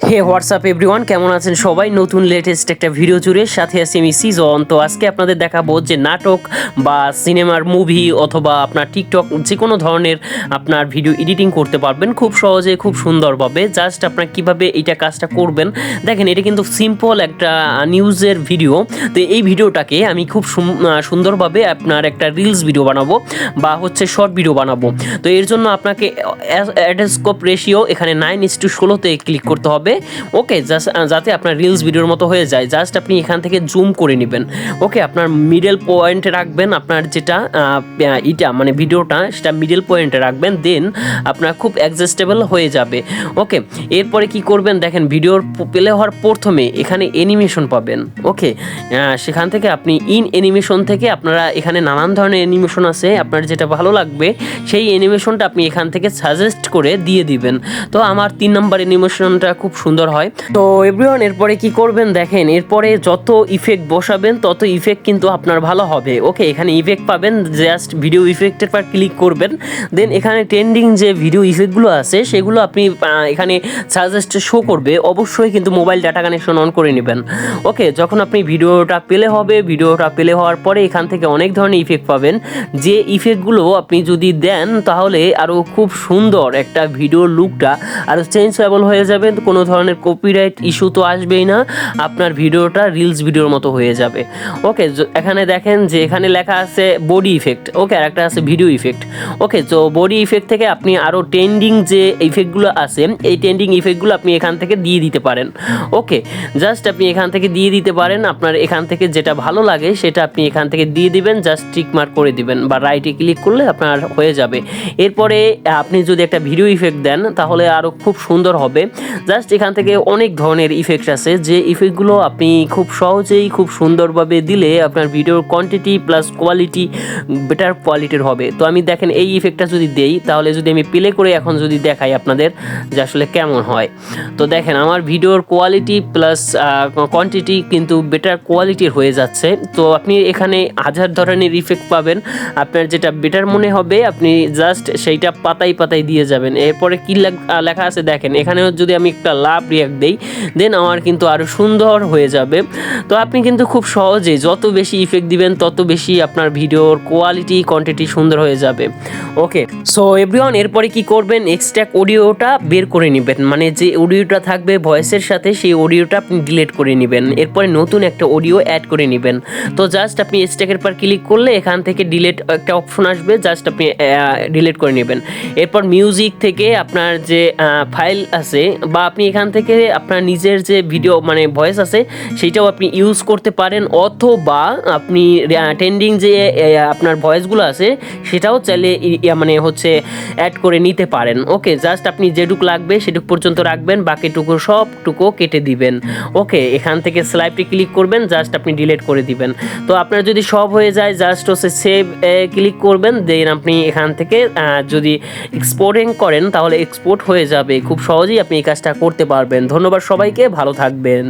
হে WhatsApp everyone, কেমন আছেন সবাই? নতুন লেটেস্ট একটা ভিডিও জুড়ে সাথে আছি আমি সিজন। তো আজকে আপনাদের দেখাবো যে নাটক বা সিনেমার মুভি অথবা আপনার টিকটক যে কোনো ধরনের আপনার ভিডিও এডিটিং করতে পারবেন খুব সহজে, খুব সুন্দরভাবে। জাস্ট আপনার কীভাবে এইটা কাজটা করবেন দেখেন, এটা কিন্তু সিম্পল একটা নিউজের ভিডিও। তো এই ভিডিওটাকে আমি খুব সুন্দরভাবে আপনার একটা রিলস ভিডিও বানাবো বা হচ্ছে শর্ট ভিডিও বানাবো। তো এর জন্য আপনাকে অ্যাডস্কোপ রেশিও এখানে 9:16-তে ক্লিক করতে হবে। ওকে, জাস্ট যাতে আপনার রিলস ভিডিওর মতো হয়ে যায়। জাস্ট আপনি এখান থেকে জুম করে নেবেন। ওকে, আপনার মিডল পয়েন্টে রাখবেন, আপনার যেটা এটা মানে ভিডিওটা সেটা মিডল পয়েন্টে রাখবেন, দেন আপনার খুব অ্যাডজাস্টেবল হয়ে যাবে। ওকে, এরপরে কি করবেন দেখেন, ভিডিওর প্লে হওয়ার প্রথমে এখানে অ্যানিমেশন পাবেন। ওকে, সেখান থেকে আপনি ইন অ্যানিমেশন থেকে আপনারা এখানে নানান ধরনের অ্যানিমেশন আছে, আপনার যেটা ভালো লাগবে সেই অ্যানিমেশনটা আপনি এখান থেকে সাজেস্ট করে দিয়ে দিবেন। তো আমার 3 নম্বর অ্যানিমেশনটা খুব সুন্দর হয়। তো এভরিওয়ান, এরপরে কি করবেন দেখেন, এরপরে যত ইফেক্ট বসাবেন তত ইফেক্ট কিন্তু আপনার ভালো হবে। ওকে, এখানে ইফেক্ট পাবেন, জাস্ট ভিডিও ইফেক্টের পর ক্লিক করবেন, দেন এখানে ট্রেন্ডিং যে ভিডিও ইফেক্টগুলো আছে সেগুলো আপনি এখানে সাজেস্ট শো করবে। অবশ্যই কিন্তু মোবাইল ডাটা কানেকশন অন করে নেবেন। ওকে, যখন আপনি ভিডিওটা প্লে হবে, ভিডিওটা প্লে হওয়ার পরে এখান থেকে অনেক ধরনের ইফেক্ট পাবেন। যে ইফেক্টগুলো আপনি যদি দেন তাহলে আরও খুব সুন্দর একটা ভিডিওর লুকটা আরও চেঞ্জেবল হয়ে যাবে। কোনো ধরনের কপিরাইট ইস্যু তো আসবেই না, আপনার ভিডিওটা রিলস ভিডিওর মতো হয়ে যাবে। ওকে, এখানে দেখেন যে এখানে লেখা আছে বডি ইফেক্ট। ওকে, আর একটা আছে ভিডিও ইফেক্ট। ওকে, তো বডি ইফেক্ট থেকে আপনি আরও ট্রেন্ডিং যে ইফেক্টগুলো আছে এই ট্রেন্ডিং ইফেক্টগুলো আপনি এখান থেকে দিয়ে দিতে পারেন। ওকে, জাস্ট আপনি এখান থেকে দিয়ে দিতে পারেন, আপনার এখান থেকে যেটা ভালো লাগে সেটা আপনি এখান থেকে দিয়ে দিবেন, জাস্ট টিক মার্ক করে দিবেন বা রাইটে ক্লিক করলে আপনার হয়ে যাবে। এরপরে আপনি যদি একটা ভিডিও ইফেক্ট দেন তাহলে আরও খুব সুন্দর হবে। জাস্ট এখান থেকে অনেক ধরনের ইফেক্ট আছে, যে ইফেক্টগুলো আপনি খুব সহজেই খুব সুন্দরভাবে দিলে আপনার ভিডিওর কোয়ান্টিটি প্লাস কোয়ালিটি বেটার কোয়ালিটির হবে। তো আমি দেখেন এই ইফেক্টটা যদি দেই, তাহলে যদি আমি প্লে করে এখন যদি দেখাই আপনাদের যে আসলে কেমন হয়, তো দেখেন আমার ভিডিওর কোয়ালিটি প্লাস কোয়ান্টিটি কিন্তু বেটার কোয়ালিটির হয়ে যাচ্ছে। তো আপনি এখানে হাজার ধরনের ইফেক্ট পাবেন, আপনার যেটা বেটার মনে হবে আপনি জাস্ট সেইটা পাতায় পাতায় দিয়ে যাবেন। এরপরে কি লেখা আছে দেখেন, এখানেও যদি আমি একটা লাভ রিয়াক্ট দেই দেন আমার কিন্তু আরও সুন্দর হয়ে যাবে। তো আপনি কিন্তু খুব সহজে যত বেশি ইফেক্ট দিবেন তত বেশি আপনার ভিডিওর কোয়ালিটি কোয়ান্টিটি সুন্দর হয়ে যাবে। ওকে, সো এভরিওয়ান, এরপরে কি করবেন, এক্সট্রাক্ট অডিওটা বের করে নেবেন, মানে যে অডিওটা থাকবে ভয়েসের সাথে সেই অডিওটা আপনি ডিলিট করে নেবেন। এরপরে নতুন একটা অডিও অ্যাড করে নেবেন। তো জাস্ট আপনি এক্সট্রাক্টের পর ক্লিক করলে এখান থেকে ডিলিট একটা অপশন আসবে, জাস্ট আপনি ডিলিট করে নেবেন। এরপর মিউজিক থেকে আপনার যে ফাইল আছে বা আপনি এখান থেকে আপনার নিজের যে ভিডিও মানে ভয়েস আছে সেইটাও আপনি ইউজ করতে পারেন, অথবা আপনি ট্রেন্ডিং যে আপনার ভয়েসগুলো আছে সেটাও চাইলে মানে হচ্ছে অ্যাড করে নিতে পারেন। ওকে, জাস্ট আপনি যেটুকু লাগবে সেটুকু পর্যন্ত রাখবেন, বাকিটুকু সবটুকু কেটে দিবেন। ওকে, এখান থেকে স্লাইডে ক্লিক করবেন, জাস্ট আপনি ডিলিট করে দিবেন। তো আপনার যদি সব হয়ে যায় জাস্ট হচ্ছে সেভ ক্লিক করবেন, দেন আপনি এখান থেকে যদি এক্সপোর্টিং করেন তাহলে এক্সপোর্ট হয়ে যাবে। খুব সহজেই আপনি এই কাজটা করতে পারবেন। ধন্যবাদ সবাইকে, ভালো থাকবেন।